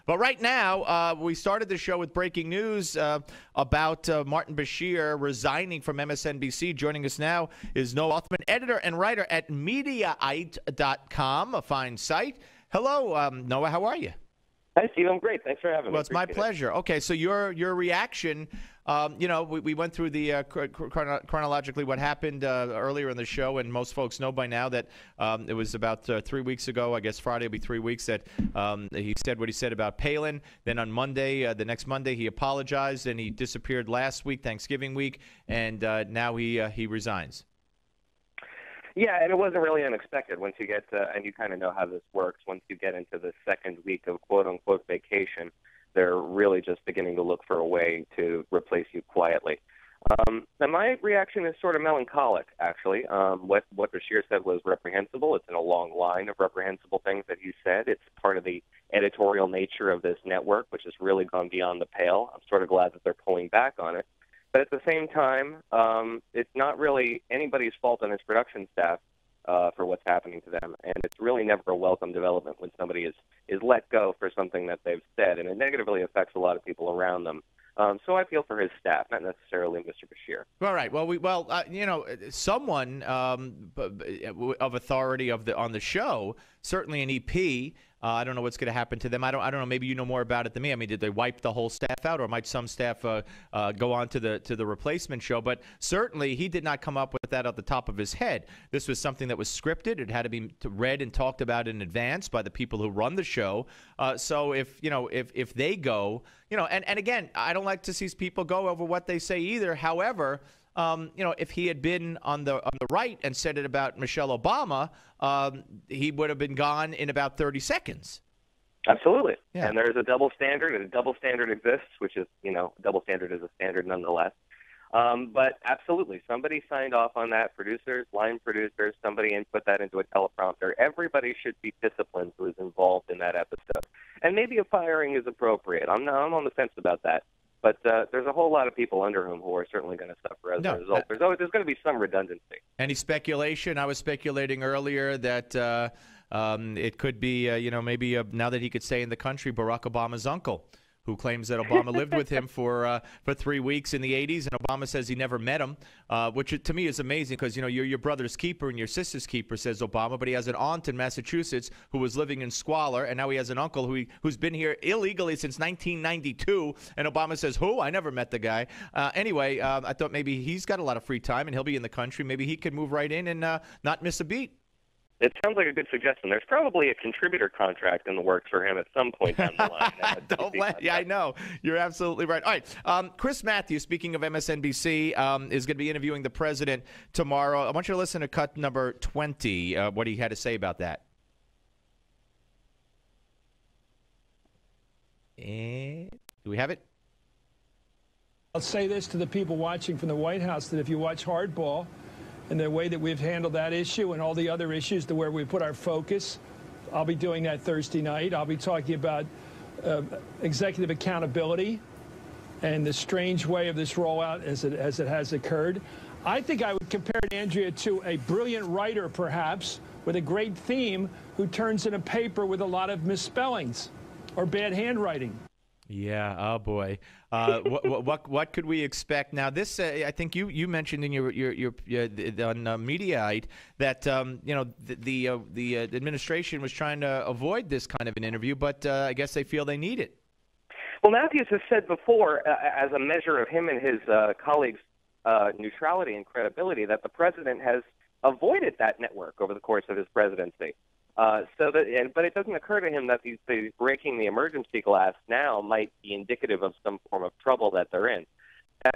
But right now, we started the show with breaking news about Martin Bashir resigning from MSNBC. Joining us now is Noah Rothman, editor and writer at Mediaite.com, a fine site. Hello, Noah. How are you? Hi, Steve. I'm great. Thanks for having me. Well, it's my pleasure. Okay, so your reaction, we went through the chronologically what happened earlier in the show, and most folks know by now that it was about 3 weeks ago, I guess Friday will be 3 weeks, that he said what he said about Palin. Then on Monday, the next Monday, he apologized, and he disappeared last week, Thanksgiving week, and now he resigns. Yeah, and it wasn't really unexpected once you get and you kind of know how this works. Once you get into the second week of quote-unquote vacation, they're really just beginning to look for a way to replace you quietly. And my reaction is sort of melancholic, actually. What Bashir said was reprehensible. It's in a long line of reprehensible things that he said. It's part of the editorial nature of this network, which has really gone beyond the pale. I'm sort of glad that they're pulling back on it. But at the same time, it's not really anybody's fault on his production staff for what's happening to them. And it's really never a welcome development when somebody is let go for something that they've said. And it negatively affects a lot of people around them. So I feel for his staff, not necessarily Mr. Bashir. All right. Well, someone of authority on the show, certainly an EP. I don't know what's going to happen to them. I don't know. Maybe you know more about it than me. I mean, did they wipe the whole staff out, or might some staff go on to the replacement show? But certainly, he did not come up with that at the top of his head. This was something that was scripted. It had to be read and talked about in advance by the people who run the show. So if they go, and again, I don't like to see people go over what they say either. However, if he had been on the right and said it about Michelle Obama, he would have been gone in about 30 seconds. Absolutely. Yeah. And there's a double standard, and a double standard exists, which is, a double standard is a standard nonetheless. But absolutely, somebody signed off on that, producers, line producers, somebody input that into a teleprompter. Everybody should be disciplined who is involved in that episode. And maybe a firing is appropriate. I'm on the fence about that. But there's a whole lot of people under whim who are certainly going to suffer as a result. There's going to be some redundancy. Any speculation? I was speculating earlier that it could be, maybe now that he could stay in the country, Barack Obama's uncle, who claims that Obama lived with him for 3 weeks in the 80s, and Obama says he never met him, which to me is amazing because, you're your brother's keeper and your sister's keeper, says Obama, but he has an aunt in Massachusetts who was living in squalor, and now he has an uncle who's been here illegally since 1992, and Obama says, who? I never met the guy. Anyway, I thought maybe he's got a lot of free time, and he'll be in the country. Maybe he could move right in and not miss a beat. It sounds like a good suggestion. There's probably a contributor contract in the works for him at some point down the line. Yeah, I know. You're absolutely right. All right. Chris Matthews, speaking of MSNBC, is going to be interviewing the president tomorrow. I want you to listen to cut number 20, what he had to say about that. And do we have it? I'll say this to the people watching from the White House, that if you watch Hardball, and the way that we've handled that issue and all the other issues to where we put our focus, I'll be doing that Thursday night. I'll be talking about executive accountability and the strange way of this rollout as it has occurred. I think I would compare Andrea to a brilliant writer, perhaps, with a great theme who turns in a paper with a lot of misspellings or bad handwriting. Yeah. Oh boy. What could we expect now? This I think you mentioned in your on Mediaite that the administration was trying to avoid this kind of an interview, but I guess they feel they need it. Well, Matthews has said before, as a measure of him and his colleagues' neutrality and credibility, that the president has avoided that network over the course of his presidency. But it doesn't occur to him that these breaking the emergency glass now might be indicative of some form of trouble that they're in.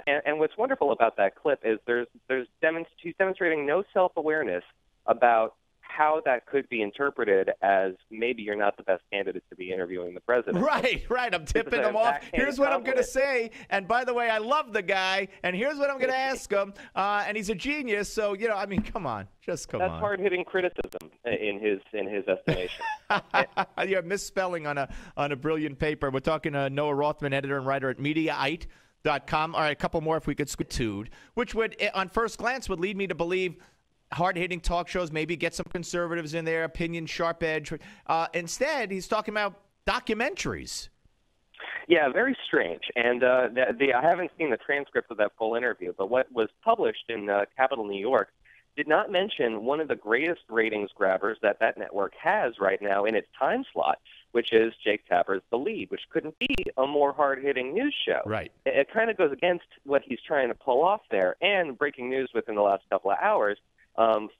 And what's wonderful about that clip is he's demonstrating no self-awareness about how that could be interpreted as maybe you're not the best candidate to be interviewing the president. Right. I'm tipping him off. Here's what I'm going to say. And by the way, I love the guy. And here's what I'm going to ask him. And he's a genius. So, come on. Just come on. That's hard-hitting criticism in his estimation. You're misspelling on a brilliant paper. We're talking to Noah Rothman, editor and writer at Mediaite.com. All right, a couple more if we could squitude, which would, on first glance, would lead me to believe hard-hitting talk shows, maybe get some conservatives in there, opinion, sharp edge. Instead, he's talking about documentaries. Yeah, very strange. And I haven't seen the transcript of that full interview, but what was published in Capital New York did not mention one of the greatest ratings grabbers that network has right now in its time slot, which is Jake Tapper's The Lead, which couldn't be a more hard-hitting news show. Right. It kind of goes against what he's trying to pull off there. And breaking news within the last couple of hours,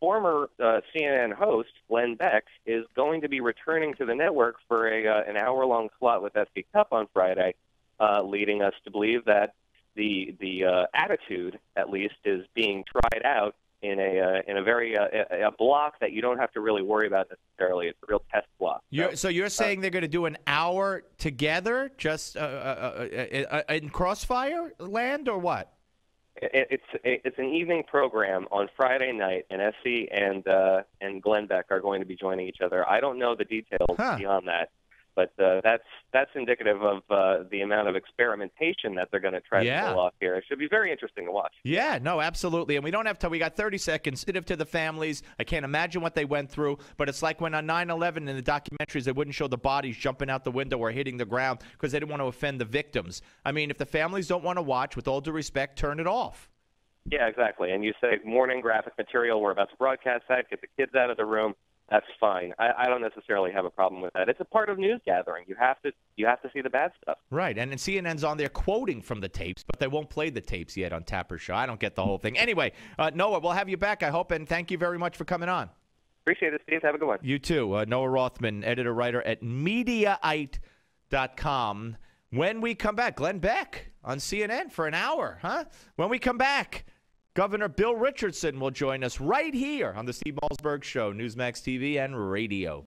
former CNN host Glenn Beck is going to be returning to the network for an hour-long slot with SC Cup on Friday, leading us to believe that the attitude, at least, is being tried out in a very a block that you don't have to really worry about necessarily. It's a real test block. So you're saying they're going to do an hour together, just in Crossfire land, or what? It's an evening program on Friday night, and SC and Glenn Beck are going to be joining each other. I don't know the details beyond that, but that's indicative of the amount of experimentation that they're going to try to pull off here. It should be very interesting to watch. Yeah, no, absolutely. And we don't have to. We got 30 seconds. Sensitive to the families. I can't imagine what they went through. But it's like when on 9/11 in the documentaries, they wouldn't show the bodies jumping out the window or hitting the ground because they didn't want to offend the victims. I mean, if the families don't want to watch, with all due respect, turn it off. Yeah, exactly. And you say morning graphic material, we're about to broadcast that, get the kids out of the room. That's fine. I don't necessarily have a problem with that. It's a part of news gathering. You have to see the bad stuff. Right, and CNN's on there quoting from the tapes, but they won't play the tapes yet on Tapper's show. I don't get the whole thing. Anyway, Noah, we'll have you back, I hope, and thank you very much for coming on. Appreciate it, Steve. Have a good one. You too. Noah Rothman, editor-writer at Mediaite.com. When we come back, Glenn Beck on CNN for an hour, huh? When we come back, Governor Bill Richardson will join us right here on the Steve Malzberg Show, Newsmax TV and radio.